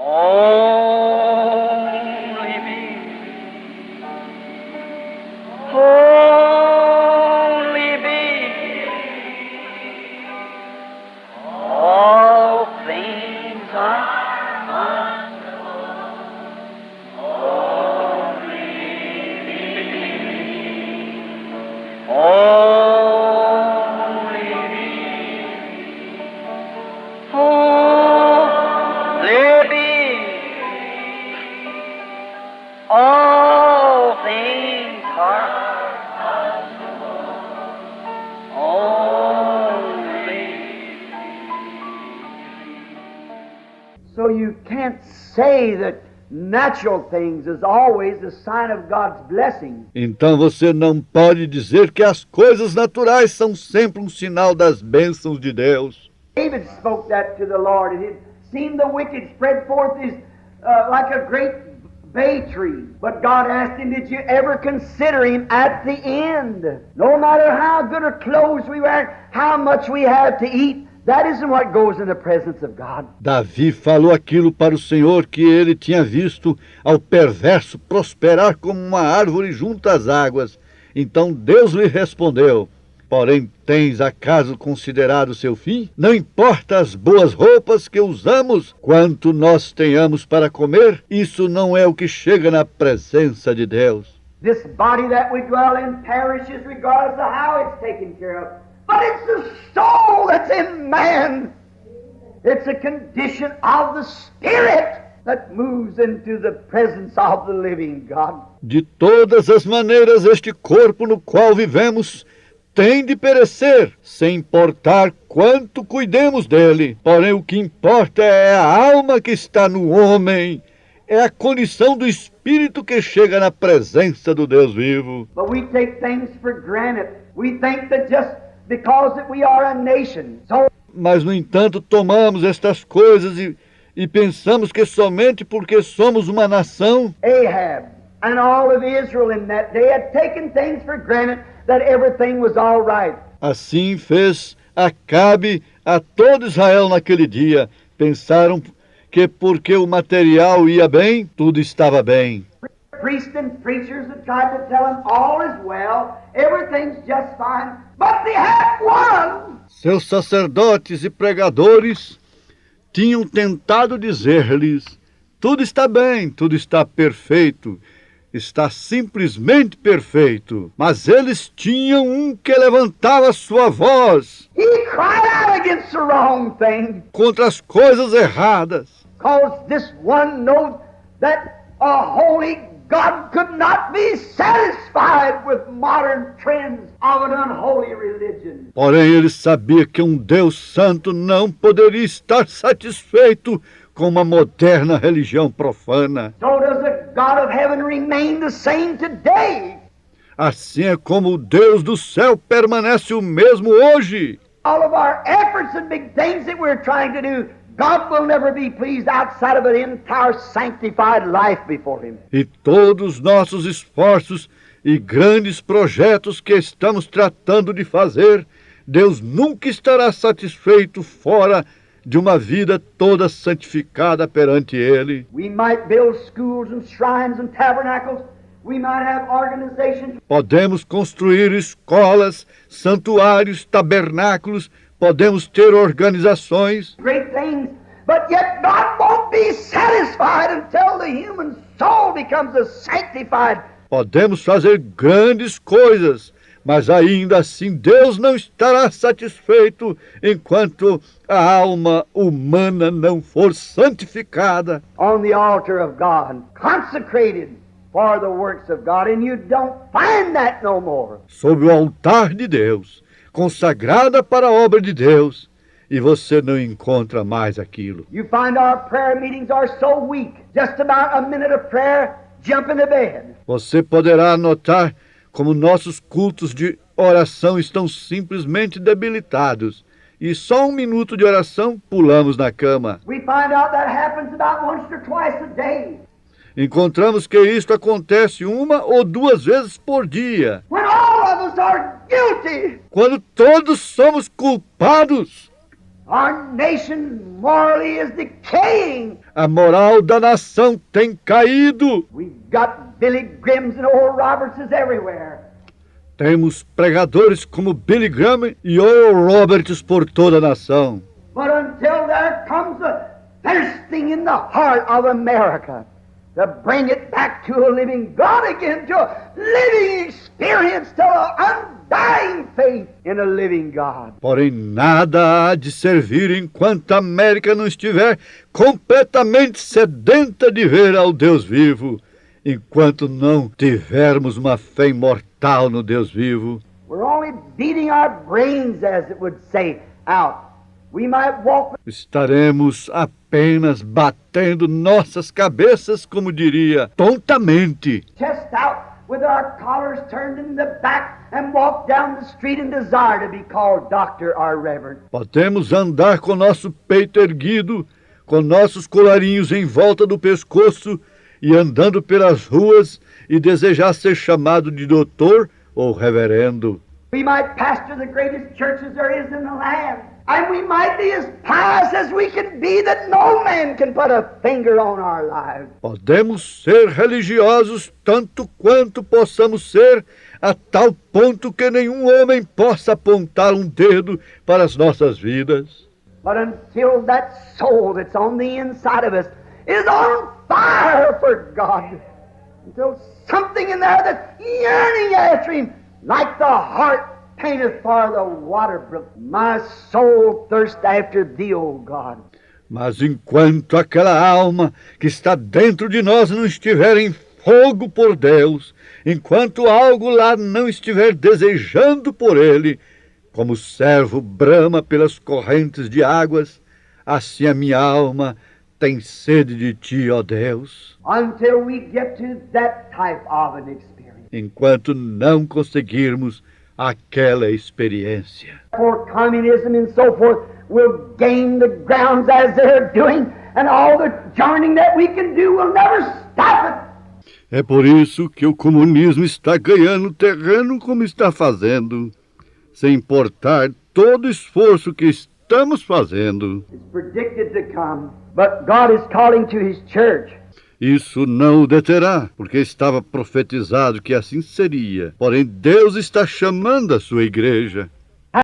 Only me. Only me. All things are possible. Only me. Only me. Only me. All things are possible. Only. So you can't say that natural things is always a sign of God's blessing. Então você não pode dizer que as coisas naturais são sempre um sinal das bênçãos de Deus. David spoke that to the Lord, and it seemed the wicked spread forth his, like a great bay tree. But God asked him, did you ever consider him at the end? No matter how good or clothes we wear, how much we have to eat, that isn't what goes in the presence of God. Davi falou aquilo para o Senhor que ele tinha visto ao perverso prosperar como uma árvore junto às águas. Então Deus lhe respondeu, porém tens acaso considerado seu fim? Não importa as boas roupas que usamos, quanto nós tenhamos para comer, isso não é o que chega na presença de Deus. This body that we dwell in perishes regardless of how it's taken care of. But it's the soul that's in man. It's a condition of the Spirit that moves into the presence of the living God. De todas as maneiras, este corpo no qual vivemos tem de perecer, sem importar quanto cuidemos dele. Porém, o que importa é a alma que está no homem. É a condição do Espírito que chega na presença do Deus vivo. But we take things for granted. We think that just because that we are a nation, so Mas, no entanto, tomamos estas coisas e pensamos que somente porque somos uma nação, Ahab and all of Israel in that day had taken things for granted that everything was all right. assim fez Acabe a todo Israel naquele dia. Pensaram que porque o material ia bem, tudo estava bem. Priests and preachers had tried to tell him all is well, everything's just fine, but they had one. Seus sacerdotes e pregadores tinham tentado dizer-lhes, tudo está bem, tudo está perfeito, está simplesmente perfeito. Mas eles tinham um que levantava sua voz He cried out against the wrong thing, contra as coisas erradas, because this one knows that a holy God could not be satisfied with modern trends of an unholy religion. porém ele sabia que um Deus santo não poderia estar satisfeito com uma moderna religião profana. So does the God of heaven remain the same today? Assim é como o Deus do céu permanece o mesmo hoje. All of our efforts and big things that we're trying to do, God will never be pleased outside of an entire sanctified life before Him. E todos os nossos esforços e grandes projetos que estamos tratando de fazer, Deus nunca estará satisfeito fora de uma vida toda santificada perante Ele. We might build schools and shrines and tabernacles. We might have organizations. Podemos construir escolas, santuários, tabernáculos, podemos ter organizações, Great things, but yet God won't be satisfied until the human soul becomes a sanctified. podemos fazer grandes coisas, mas ainda assim Deus não estará satisfeito enquanto a alma humana não for santificada On the altar of God, consecrated for the works of God, and you don't find that no more. sobre o altar de Deus, consagrada para a obra de Deus, e você não encontra mais aquilo. You find our prayer meetings are so weak, just about a minute of prayer, jump into bed. Você poderá notar como nossos cultos de oração estão simplesmente debilitados, e só um minuto de oração pulamos na cama. We find out that happens about once or twice a day. Encontramos que isto acontece uma ou duas vezes por dia, When all of us are guilty, quando todos somos culpados. Our nation morally is decaying. A moral da nação tem caído. We've got Billy Grahams and Oral Robertses everywhere. Temos pregadores como Billy Graham e Oral Roberts por toda a nação. But until there comes a thirsting in the heart of America to bring it back to a living God again, to a living experience, to an undying faith in a living God. Porém, nada há de servir enquanto a América não estiver completamente sedenta de ver ao Deus vivo, enquanto não tivermos uma fé imortal no Deus vivo. We're only beating our brains, as it would say, out. We might walk. Estaremos apenas batendo nossas cabeças, como diria, tontamente. Chest out with our collars turned in the back and walk down the street and desire to be called doctor or reverend. Podemos andar com nosso peito erguido, com nossos colarinhos em volta do pescoço e andando pelas ruas e desejar ser chamado de doutor ou reverendo. We might pastor the greatest churches there is in the land. And we might be as pious as we can be, that no man can put a finger on our lives. Podemos ser religiosos tanto quanto possamos ser, a tal ponto que nenhum homem possa apontar um dedo para as nossas vidas. But until that soul that's on the inside of us is on fire for God, until something in there that's yearning after Him, like the heart painteth for the water brook, my soul thirsts after Thee, O God. Mas enquanto aquela alma que está dentro de nós não estiver em fogo por Deus, enquanto algo lá não estiver desejando por Ele, como o servo brama pelas correntes de águas, assim a minha alma tem sede de Ti, ó Deus. Until we get to that type of an experience. Enquanto não conseguirmos aquela experiência. For communism and so forth will gain the grounds as they're doing, and all the journeying that we can do will never stop it. É por isso que o comunismo está ganhando terreno como está fazendo, sem importar todo o esforço que estamos fazendo. It's predicted to come, but God is calling to His church. Isso não o deterá, porque estava profetizado que assim seria. Porém, Deus está chamando a sua igreja.